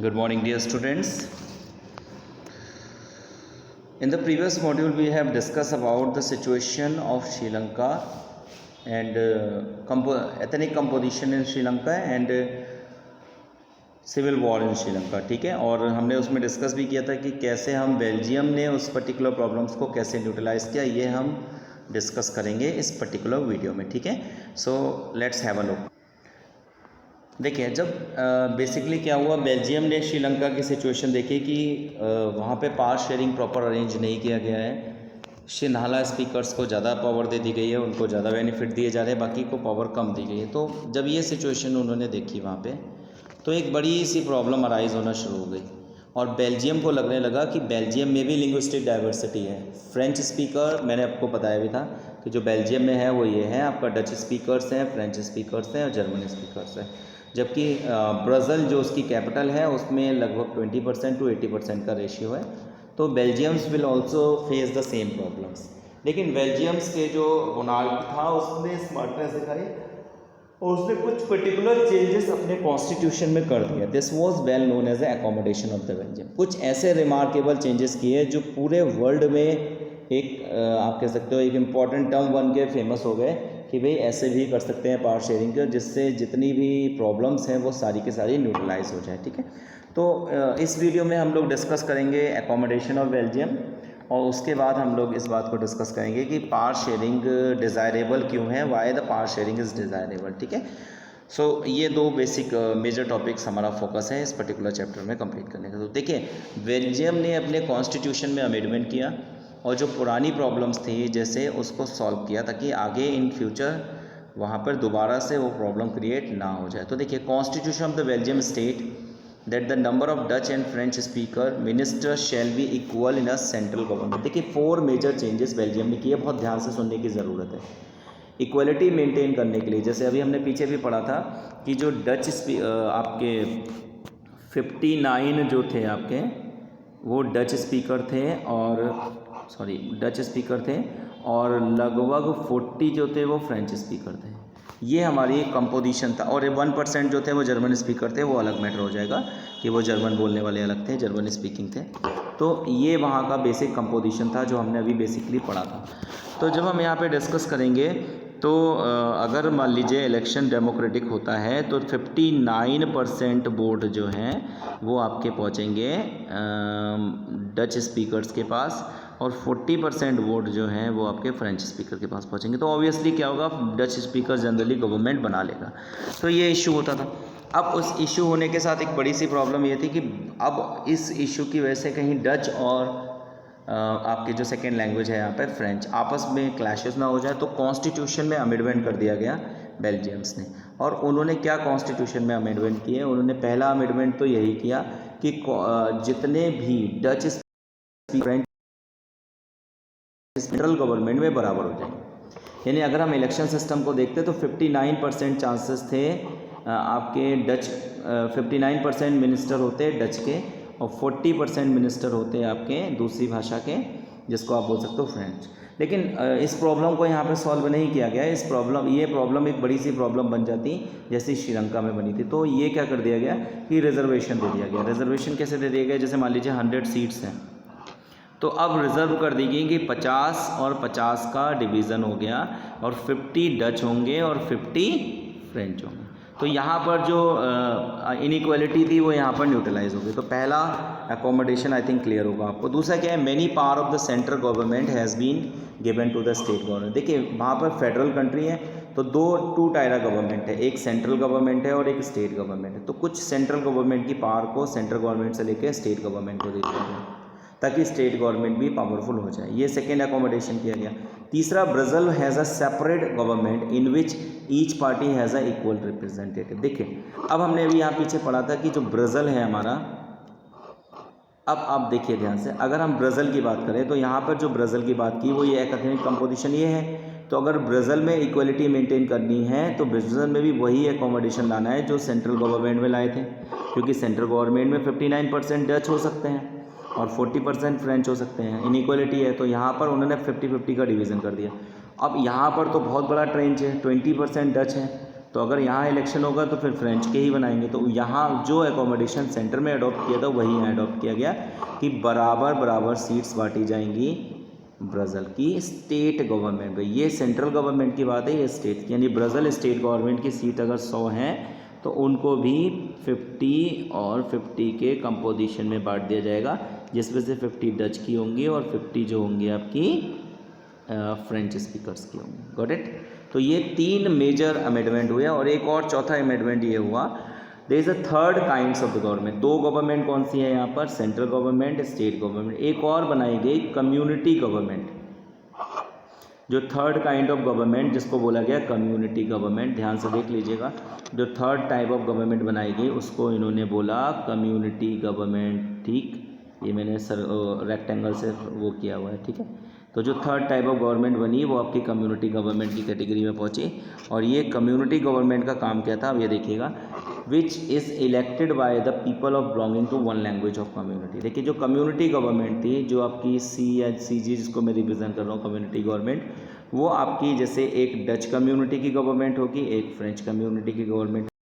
Good morning, dear students. In the previous module, we have discussed about the situation of Sri Lanka and ethnic composition in Sri Lanka and civil war in Sri Lanka. ठीक है, और हमने उसमें discuss भी किया था कि कैसे हम बेल्जियम ने उस पर्टिकुलर प्रॉब्लम्स को कैसे न्यूट्रलाइज किया. ये हम डिस्कस करेंगे इस पर्टिकुलर वीडियो में. ठीक है, so let's have a look. देखिए, जब बेसिकली क्या हुआ, बेल्जियम ने श्रीलंका की सिचुएशन देखी कि वहाँ पे पावर शेयरिंग प्रॉपर अरेंज नहीं किया गया है. शिन्हाला स्पीकर्स को ज़्यादा पावर दे दी गई है, उनको ज़्यादा बेनिफिट दिए जा रहे हैं, बाकी को पावर कम दी गई है. तो जब ये सिचुएशन उन्होंने देखी वहाँ पे, तो एक बड़ी सी प्रॉब्लम अराइज होना शुरू हो गई और बेल्जियम को लगने लगा कि बेल्जियम में भी लिंग्विस्टिक डाइवर्सिटी है. फ्रेंच स्पीकर मैंने आपको बताया भी था कि जो बेल्जियम में है वो ये है, आपका डच स्पीकर्स हैं, फ्रेंच स्पीकर्स हैं और जर्मन स्पीकर्स हैं. जबकि ब्रज़ल जो उसकी कैपिटल है उसमें लगभग 20% to 80% का रेशियो है. तो Belgiums will also face the same problems. लेकिन बेल्जियम्स के जो मोनार्क था उसने स्मार्टनेस दिखाई और उसने कुछ पर्टिकुलर चेंजेस अपने कॉन्स्टिट्यूशन में कर दिया. This was well known as a accommodation of the Belgium. कुछ ऐसे रिमार्केबल चेंजेस किए जो पूरे वर्ल्ड में एक आप कह सकते हो एक इम्पॉर्टेंट टर्म बन के फेमस हो गए कि भाई ऐसे भी कर सकते हैं पावर शेयरिंग के, जिससे जितनी भी प्रॉब्लम्स हैं वो सारी की सारी न्यूट्रलाइज हो जाए. ठीक है, तो इस वीडियो में हम लोग डिस्कस करेंगे एकोमोडेशन ऑफ बेल्जियम और उसके बाद हम लोग इस बात को डिस्कस करेंगे कि पावर शेयरिंग डिज़ायरेबल क्यों है, why the power sharing is desirable. ठीक है, सो ये दो बेसिक मेजर टॉपिक्स हमारा फोकस है इस पर्टिकुलर चैप्टर में कंप्लीट करने का. तो देखिए, बेल्जियम ने अपने कॉन्स्टिट्यूशन में अमेंडमेंट किया और जो पुरानी प्रॉब्लम्स थी जैसे उसको सॉल्व किया ताकि आगे इन फ्यूचर वहाँ पर दोबारा से वो प्रॉब्लम क्रिएट ना हो जाए. तो देखिए, constitution of the Belgium state that the number of Dutch and French speaker minister shall be equal in a central government. देखिए, 4 मेजर चेंजेस बेल्जियम ने किए, बहुत ध्यान से सुनने की ज़रूरत है. इक्वलिटी मेंटेन करने के लिए, जैसे अभी हमने पीछे भी पढ़ा था कि जो डच आपके 59 जो थे आपके वो डच स्पीकर थे और लगभग 40 जो थे वो फ्रेंच स्पीकर थे. ये हमारी कंपोजिशन था. और 1% जो थे वो जर्मन स्पीकर थे. वो अलग मैटर हो जाएगा कि वो जर्मन बोलने वाले अलग थे, जर्मन स्पीकिंग थे. तो ये वहाँ का बेसिक कंपोजिशन था जो हमने अभी बेसिकली पढ़ा था. तो जब हम यहाँ पे डिस्कस करेंगे तो अगर मान लीजिए इलेक्शन डेमोक्रेटिक होता है तो 59% वोट जो हैं वो आपके पहुँचेंगे डच स्पीकर्स के पास और 40% वोट जो हैं वो आपके फ्रेंच स्पीकर के पास पहुँचेंगे. तो ऑब्वियसली क्या होगा, डच स्पीकर जनरली गवर्नमेंट बना लेगा. तो ये इशू होता था. अब उस इशू होने के साथ एक बड़ी सी प्रॉब्लम ये थी कि अब इस इशू की वजह से कहीं डच और आपकी जो सेकेंड लैंग्वेज है यहाँ पे फ्रेंच आपस में क्लैशेस ना हो जाए. तो कॉन्स्टिट्यूशन में अमेंडमेंट कर दिया गया बेल्जियम्स ने. और उन्होंने क्या कॉन्स्टिट्यूशन में अमेंडमेंट किए, उन्होंने पहला अमेंडमेंट तो यही किया कि जितने भी डच फ्रेंच सेंट्रल गवर्नमेंट में बराबर हो जाएंगे. यानी अगर हम इलेक्शन सिस्टम को देखते तो 59% चांसेस थे आपके डच 59% मिनिस्टर होते डच के और 40% मिनिस्टर होते आपके दूसरी भाषा के, जिसको आप बोल सकते हो फ्रेंच. लेकिन इस प्रॉब्लम को यहाँ पे सॉल्व नहीं किया गया. ये प्रॉब्लम एक बड़ी सी प्रॉब्लम बन जाती जैसे श्रीलंका में बनी थी. तो ये क्या कर दिया गया कि रिजर्वेशन दे दिया गया. रिजर्वेशन कैसे दे दिया गया, जैसे मान लीजिए 100 सीट्स हैं तो अब रिज़र्व कर दी गई कि 50 और 50 का डिवीज़न हो गया और 50 डच होंगे और 50 फ्रेंच होंगे. तो यहाँ पर जो इनइक्वालिटी थी वो यहाँ पर न्यूट्रलाइज हो गई. तो पहला अकोमोडेशन आई थिंक क्लियर होगा आपको. दूसरा क्या है, many power of the central government has been given to the state government. देखिए, वहाँ पर फेडरल कंट्री है तो 2 टायरा गवर्नमेंट है, एक सेंट्रल गवर्नमेंट है और एक स्टेट गवर्नमेंट है. तो कुछ सेंट्रल गवर्नमेंट की पावर को सेंट्रल गवर्नमेंट से लेकर स्टेट गवर्नमेंट को दे दिया गया ताकि स्टेट गवर्नमेंट भी पावरफुल हो जाए. ये सेकेंड अकोमोडेशन किया गया. तीसरा, Brazil has a separate government in which each party has a equal representative. देखिए, अब हमने अभी यहाँ पीछे पढ़ा था कि जो ब्राज़ील है हमारा, अब आप देखिए ध्यान से, अगर हम ब्राज़ील की बात करें तो यहाँ पर जो ब्राज़ील की बात की वो ये एथनिक कंपोजिशन ये है. तो अगर ब्राज़ील में इक्वलिटी मेंटेन करनी है तो ब्राज़ील में भी वही एकोमोडेशन लाना है जो सेंट्रल गवर्नमेंट में लाए थे, क्योंकि सेंट्रल गवर्नमेंट में 59% डच हो सकते हैं और 40% फ्रेंच हो सकते हैं. इनइक्वालिटी है तो यहाँ पर उन्होंने 50-50 का डिवीज़न कर दिया. अब यहाँ पर तो बहुत बड़ा ट्रेंच है, 20% डच है तो अगर यहाँ इलेक्शन होगा तो फिर फ्रेंच के ही बनाएंगे। तो यहाँ जो एकोमोडेशन सेंटर में अडॉप्ट किया था वही यहाँ अडॉप्ट किया गया कि बराबर बराबर सीट्स बांटी जाएंगी ब्राज़ील की स्टेट गवर्नमेंट में। ये सेंट्रल गवर्नमेंट की बात है, ये स्टेट की, यानी ब्राज़ील स्टेट गवर्नमेंट की सीट अगर 100 हैं तो उनको भी 50 और 50 के कंपोजिशन में बांट दिया जाएगा, जिसमें से 50 डच की होंगी और 50 जो होंगी आपकी फ्रेंच स्पीकर्स की होंगी। Got it. तो ये 3 मेजर अमेंडमेंट हुए और एक और चौथा अमेंडमेंट ये हुआ, there is a third kinds of the government. 2 government कौन सी है यहाँ पर, सेंट्रल गवर्नमेंट, स्टेट गवर्नमेंट। एक और बनाई गई कम्युनिटी गवर्नमेंट, जो थर्ड काइंड ऑफ गवर्नमेंट जिसको बोला गया कम्युनिटी गवर्नमेंट। ध्यान से देख लीजिएगा, जो थर्ड टाइप ऑफ गवर्नमेंट बनाई गई उसको इन्होंने बोला कम्युनिटी गवर्नमेंट। ठीक, ये मैंने रेक्टेंगल से वो किया हुआ है, ठीक है। तो जो थर्ड टाइप ऑफ गवर्नमेंट बनी वो आपकी कम्युनिटी गवर्नमेंट की कैटेगरी में पहुंची। और ये कम्युनिटी गवर्नमेंट का काम क्या था, अब ये देखिएगा, which is elected by the people of belonging to one language of community. देखिए जो कम्युनिटी गवर्नमेंट थी, जो आपकी CG जिसको मैं रिप्रेजेंट कर रहा हूँ कम्युनिटी गवर्नमेंट, वो आपकी जैसे एक डच कम्युनिटी की गवर्नमेंट होगी, एक फ्रेंच कम्युनिटी की गवर्नमेंट